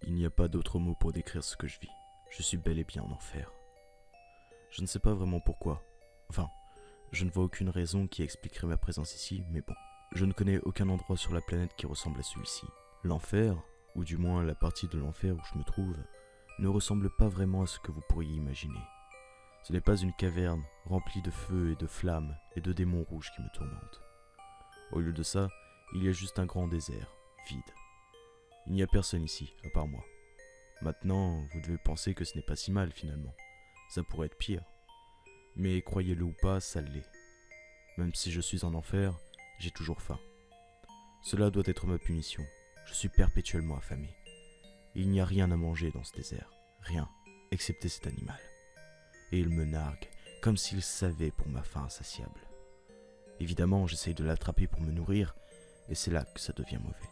Il n'y a pas d'autre mot pour décrire ce que je vis. Je suis bel et bien en enfer. Je ne sais pas vraiment pourquoi. Enfin, je ne vois aucune raison qui expliquerait ma présence ici, mais bon. Je ne connais aucun endroit sur la planète qui ressemble à celui-ci. L'enfer, ou du moins la partie de l'enfer où je me trouve, ne ressemble pas vraiment à ce que vous pourriez imaginer. Ce n'est pas une caverne remplie de feu et de flammes et de démons rouges qui me tourmentent. Au lieu de ça, il y a juste un grand désert, vide. Il n'y a personne ici, à part moi. Maintenant, vous devez penser que ce n'est pas si mal finalement. Ça pourrait être pire. Mais croyez-le ou pas, ça l'est. Même si je suis en enfer, j'ai toujours faim. Cela doit être ma punition. Je suis perpétuellement affamé. Il n'y a rien à manger dans ce désert. Rien, excepté cet animal. Et il me nargue, comme s'il savait pour ma faim insatiable. Évidemment, j'essaye de l'attraper pour me nourrir, et c'est là que ça devient mauvais.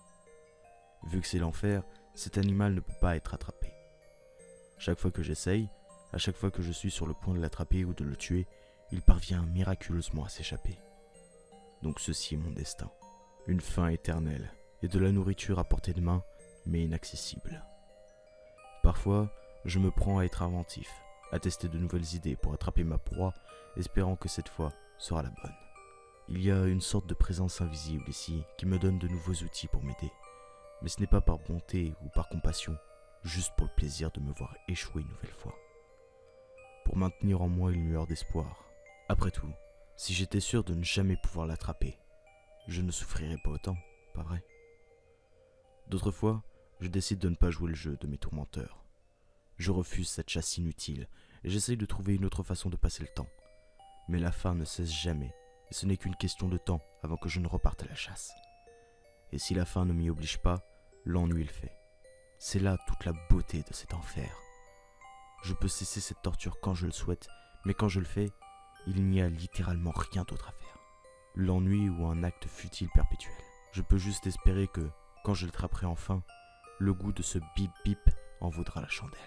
Vu que c'est l'enfer, cet animal ne peut pas être attrapé. Chaque fois que j'essaye, à chaque fois que je suis sur le point de l'attraper ou de le tuer, il parvient miraculeusement à s'échapper. Donc ceci est mon destin. Une faim éternelle et de la nourriture à portée de main, mais inaccessible. Parfois, je me prends à être inventif, à tester de nouvelles idées pour attraper ma proie, espérant que cette fois sera la bonne. Il y a une sorte de présence invisible ici qui me donne de nouveaux outils pour m'aider. Mais ce n'est pas par bonté ou par compassion, juste pour le plaisir de me voir échouer une nouvelle fois. Pour maintenir en moi une lueur d'espoir. Après tout, si j'étais sûr de ne jamais pouvoir l'attraper, je ne souffrirais pas autant, pas vrai? D'autres fois, je décide de ne pas jouer le jeu de mes tourmenteurs. Je refuse cette chasse inutile et j'essaye de trouver une autre façon de passer le temps. Mais la faim ne cesse jamais et ce n'est qu'une question de temps avant que je ne reparte à la chasse. Et si la faim ne m'y oblige pas, l'ennui le fait. C'est là toute la beauté de cet enfer. Je peux cesser cette torture quand je le souhaite, mais quand je le fais, il n'y a littéralement rien d'autre à faire. L'ennui ou un acte futile perpétuel. Je peux juste espérer que, quand je l'attraperai enfin, le goût de ce bip bip en vaudra la chandelle.